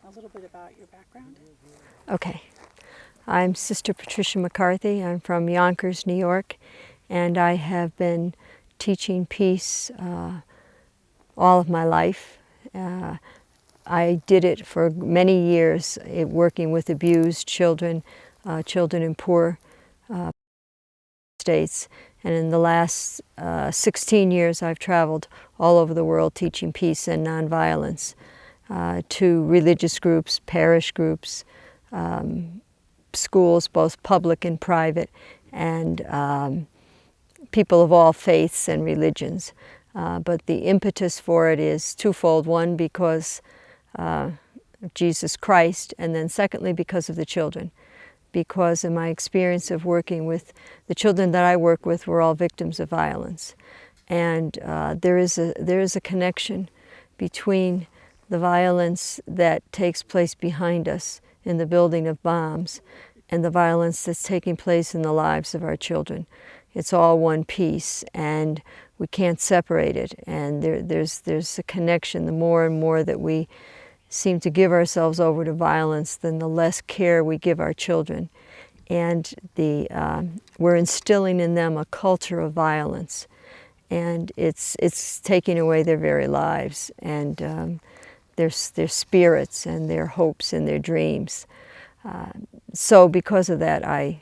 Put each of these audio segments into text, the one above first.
a little bit about your background. Okay. I'm Sister Patricia McCarthy. I'm from Yonkers, New York, and I have been teaching peace all of my life. I did it for many years, working with abused children, children in poor states. And in the last 16 years, I've traveled all over the world teaching peace and nonviolence to religious groups, parish groups, schools, both public and private, and people of all faiths and religions. But the impetus for it is twofold. One, because of Jesus Christ, and then secondly, because of the children. Because in my experience of working with the children that I work with, were all victims of violence. And there is a connection between the violence that takes place behind us in the building of bombs and the violence that's taking place in the lives of our children. It's all one piece, and we can't separate it. And there's a connection. The more and more that we seem to give ourselves over to violence, then the less care we give our children. And we're instilling in them a culture of violence, and it's taking away their very lives and their spirits and their hopes and their dreams. So because of that, I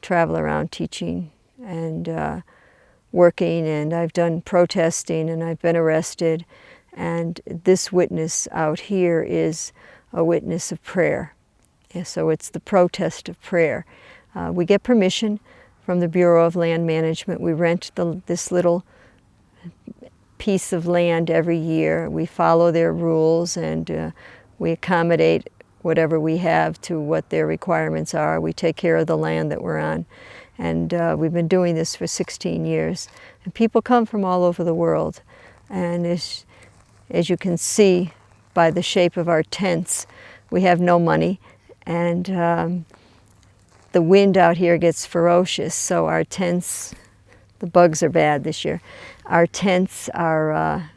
travel around teaching and working, and I've done protesting, and I've been arrested. And this witness out here is a witness of prayer. And so it's the protest of prayer. We get permission from the Bureau of Land Management. We rent this little piece of land every year. We follow their rules, and we accommodate whatever we have to what their requirements are. We take care of the land that we're on. And we've been doing this for 16 years. And people come from all over the world. And as you can see by the shape of our tents, we have no money. And the wind out here gets ferocious, so our tents, the bugs are bad this year. Our tents have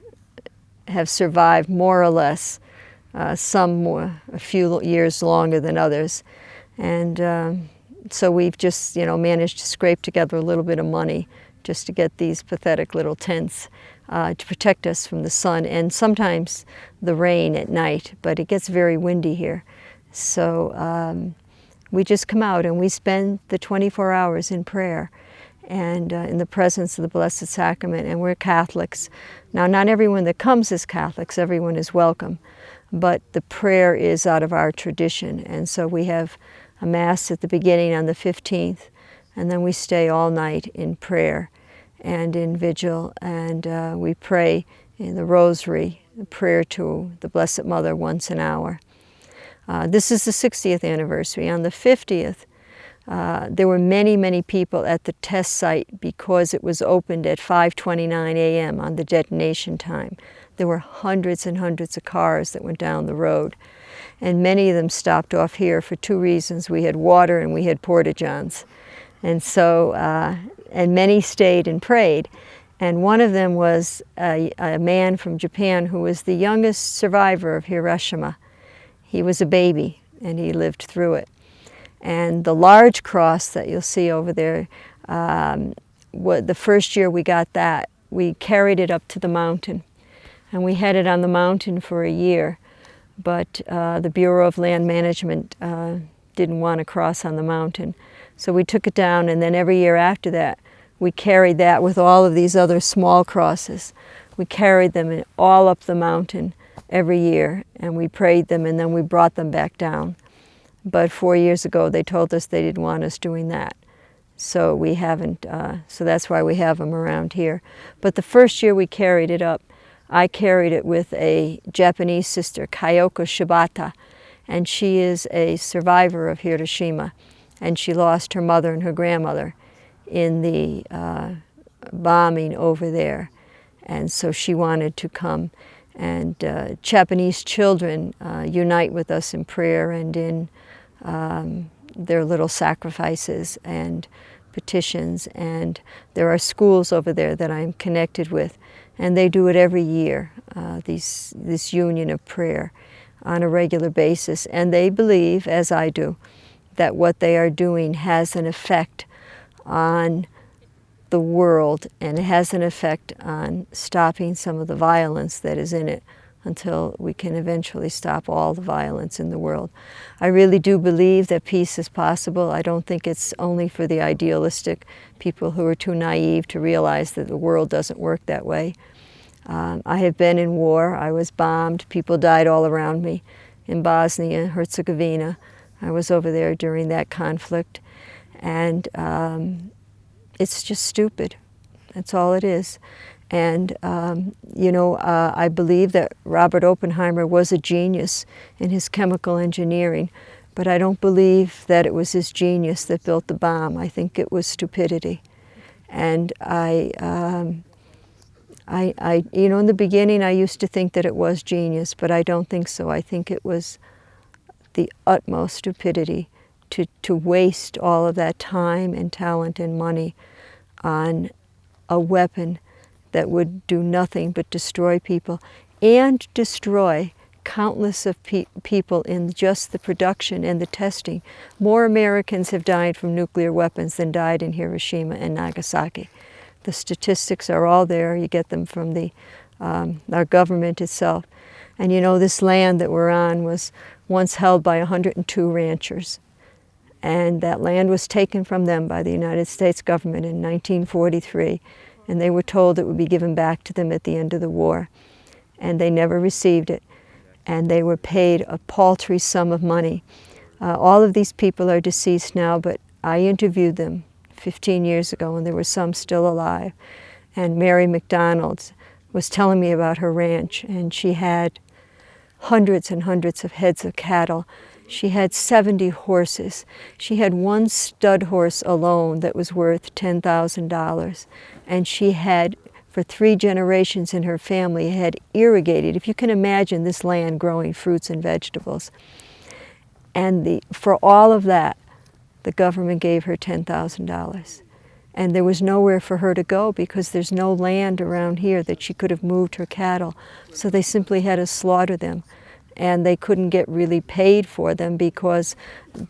survived more or less, some more, a few years longer than others. And so we've just, managed to scrape together a little bit of money just to get these pathetic little tents to protect us from the sun and sometimes the rain at night, but it gets very windy here. So we just come out and we spend the 24 hours in prayer and in the presence of the Blessed Sacrament, and we're Catholics. Now, not everyone that comes is Catholics, everyone is welcome, but the prayer is out of our tradition, and so we have a Mass at the beginning on the 15th, and then we stay all night in prayer and in Vigil, and we pray in the Rosary, the prayer to the Blessed Mother once an hour. This is the 60th anniversary. On the 50th, there were many, many people at the test site because it was opened at 5:29 a.m. on the detonation time. There were hundreds and hundreds of cars that went down the road, and many of them stopped off here for two reasons. We had water and we had porta-johns. And so, and many stayed and prayed. And one of them was a man from Japan who was the youngest survivor of Hiroshima. He was a baby, and he lived through it. And the large cross that you'll see over there, the first year we got that, we carried it up to the mountain. And we had it on the mountain for a year. But the Bureau of Land Management didn't want a cross on the mountain. So we took it down, and then every year after that, we carried that with all of these other small crosses. We carried them all up the mountain every year, and we prayed them, and then we brought them back down. But 4 years ago, they told us they didn't want us doing that. So we haven't, so that's why we have them around here. But the first year we carried it up, I carried it with a Japanese sister, Kyoko Shibata, and she is a survivor of Hiroshima, and she lost her mother and her grandmother in the bombing over there. And so she wanted to come. And Japanese children unite with us in prayer and in their little sacrifices and petitions. And there are schools over there that I'm connected with, and they do it every year, this union of prayer. on a regular basis, and they believe, as I do, that what they are doing has an effect on the world, and it has an effect on stopping some of the violence that is in it until we can eventually stop all the violence in the world. I really do believe that peace is possible. I don't think it's only for the idealistic people who are too naive to realize that the world doesn't work that way. I have been in war. I was bombed. People died all around me in Bosnia, Herzegovina. I was over there during that conflict. And it's just stupid. That's all it is. And, you know, I believe that Robert Oppenheimer was a genius in his chemical engineering, but I don't believe that it was his genius that built the bomb. I think it was stupidity. And you know, in the beginning I used to think that it was genius, but I don't think so. I think it was the utmost stupidity to waste all of that time and talent and money on a weapon that would do nothing but destroy people and destroy countless of people in just the production and the testing. More Americans have died from nuclear weapons than died in Hiroshima and Nagasaki. The statistics are all there. You get them from our government itself. And you know, this land that we're on was once held by 102 ranchers. And that land was taken from them by the United States government in 1943. And they were told it would be given back to them at the end of the war. And they never received it. And they were paid a paltry sum of money. All of these people are deceased now, but I interviewed them 15 years ago, and there were some still alive. And Mary McDonald was telling me about her ranch, and she had hundreds and hundreds of heads of cattle. She had 70 horses. She had one stud horse alone that was worth $10,000. And she had, for 3 generations in her family, had irrigated, if you can imagine this land growing fruits and vegetables. And for all of that, the government gave her $10,000. And there was nowhere for her to go because there's no land around here that she could have moved her cattle. So they simply had to slaughter them. And they couldn't get really paid for them because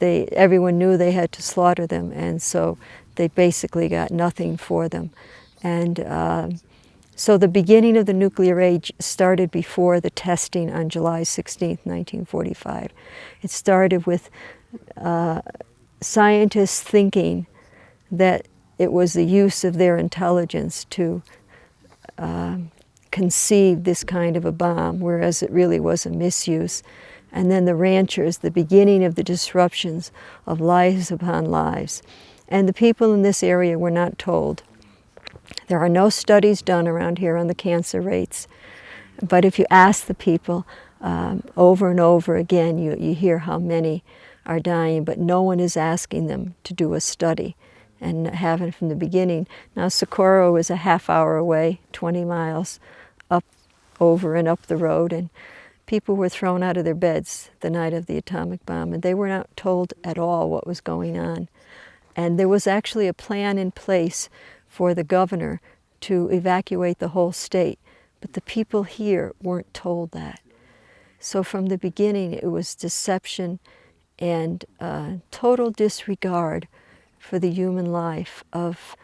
everyone knew they had to slaughter them. And so they basically got nothing for them. And so the beginning of the nuclear age started before the testing on July 16, 1945. It started with scientists thinking that it was the use of their intelligence to conceive this kind of a bomb, whereas it really was a misuse. And then the ranchers, the beginning of the disruptions of lives upon lives. And the people in this area were not told. There are no studies done around here on the cancer rates. But if you ask the people over and over again, you hear how many are dying, but no one is asking them to do a study and have it from the beginning. Now, Socorro is a half-hour away, 20 miles over and up the road, and people were thrown out of their beds the night of the atomic bomb, and they were not told at all what was going on. And there was actually a plan in place for the governor to evacuate the whole state, but the people here weren't told that. So from the beginning, it was deception and total disregard for the human life of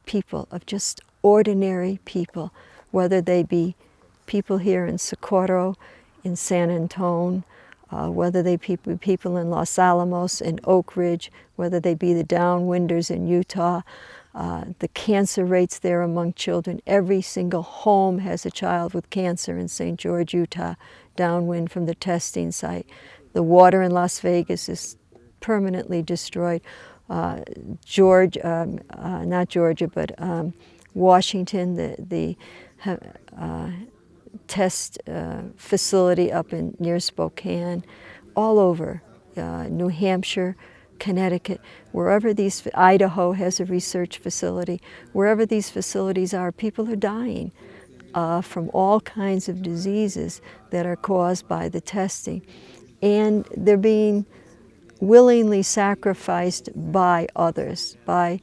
people, of just ordinary people, whether they be people here in Socorro, in San Antone, whether they be people in Los Alamos, in Oak Ridge, whether they be the downwinders in Utah, the cancer rates there among children. Every single home has a child with cancer in St. George, Utah, downwind from the testing site. The water in Las Vegas is permanently destroyed. Not Georgia, but Washington, the test facility up near Spokane, all over, New Hampshire, Connecticut, wherever Idaho has a research facility, wherever these facilities are, people are dying from all kinds of diseases that are caused by the testing. And they're being willingly sacrificed by others, by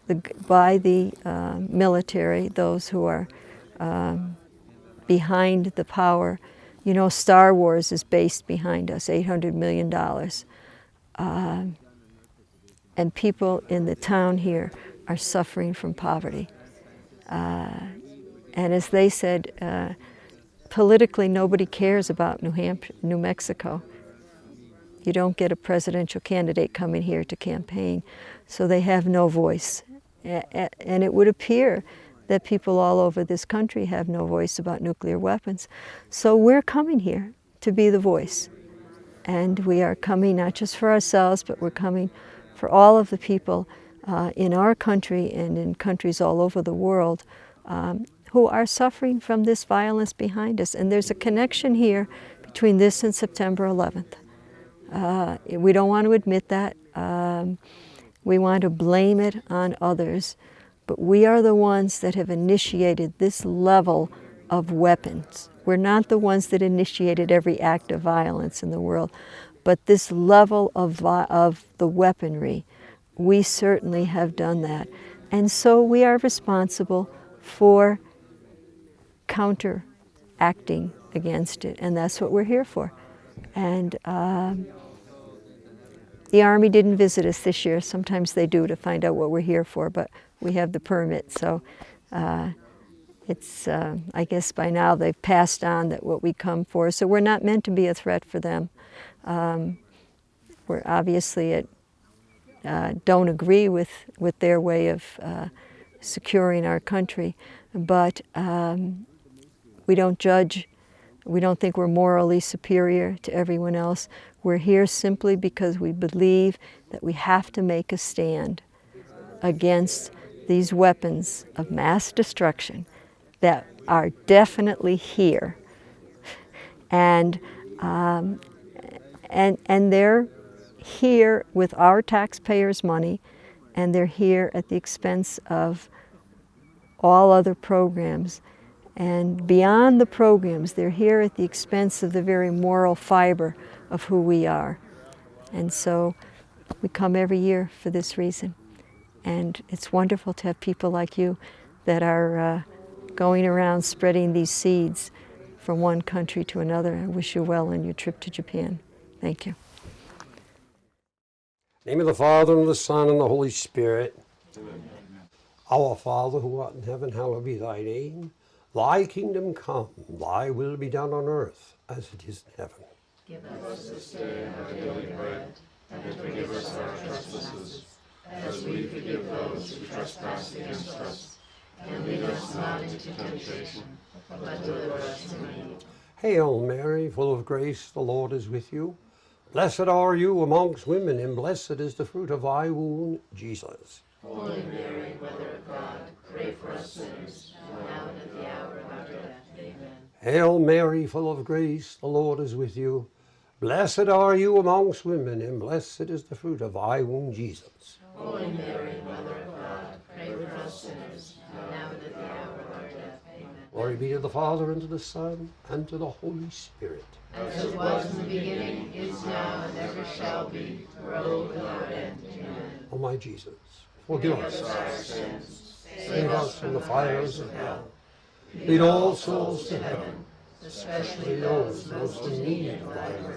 the military, those who are behind the power You know, Star Wars is based behind us, $800 million. And people in the town here are suffering from poverty. And as they said, politically nobody cares about New Mexico. You don't get a presidential candidate coming here to campaign, so they have no voice. And it would appear that people all over this country have no voice about nuclear weapons. So we're coming here to be the voice. And we are coming not just for ourselves, but we're coming for all of the people in our country and in countries all over the world who are suffering from this violence behind us. And there's a connection here between this and September 11th. We don't want to admit that. We want to blame it on others. But we are the ones that have initiated this level of weapons. We're not the ones that initiated every act of violence in the world. But this level of the weaponry, we certainly have done that. And so we are responsible for counteracting against it. And that's what we're here for. And the Army didn't visit us this year. Sometimes they do to find out what we're here for, but we have the permit. So it's, I guess by now they've passed on that what we come for. So we're not meant to be a threat for them. We're obviously don't agree with their way of securing our country, but we don't judge. We don't think we're morally superior to everyone else. We're here simply because we believe that we have to make a stand against these weapons of mass destruction that are definitely here. And they're here with our taxpayers' money, and they're here at the expense of all other programs. And beyond the programs, they're here at the expense of the very moral fiber of who we are. And so we come every year for this reason. And it's wonderful to have people like you that are going around spreading these seeds from one country to another. I wish you well on your trip to Japan. Thank you. In the name of the Father, and the Son, and the Holy Spirit. Amen. Our Father, who art in heaven, hallowed be thy name. Thy kingdom come, thy will be done on earth as it is in heaven. Give us this day our daily bread, and forgive us our trespasses, as we forgive those who trespass against us. And lead us not into temptation, but deliver us from evil. Hail Mary, full of grace, the Lord is with you. Blessed are you amongst women, and blessed is the fruit of thy womb, Jesus. Holy Mary, Mother of God, pray for us sinners, now and at the hour of our death. Amen. Hail Mary, full of grace, the Lord is with you. Blessed are you amongst women, and blessed is the fruit of thy womb, Jesus. Holy Mary, Mother of God, pray for us sinners, now and at the hour of our death. Amen. Glory be to the Father, and to the Son, and to the Holy Spirit. As it was in the beginning, is now, and ever shall be, world without end. Amen. O my Jesus, forgive us our sins, save us from the fires of hell. Lead all souls to heaven, especially those most in need of thy mercy.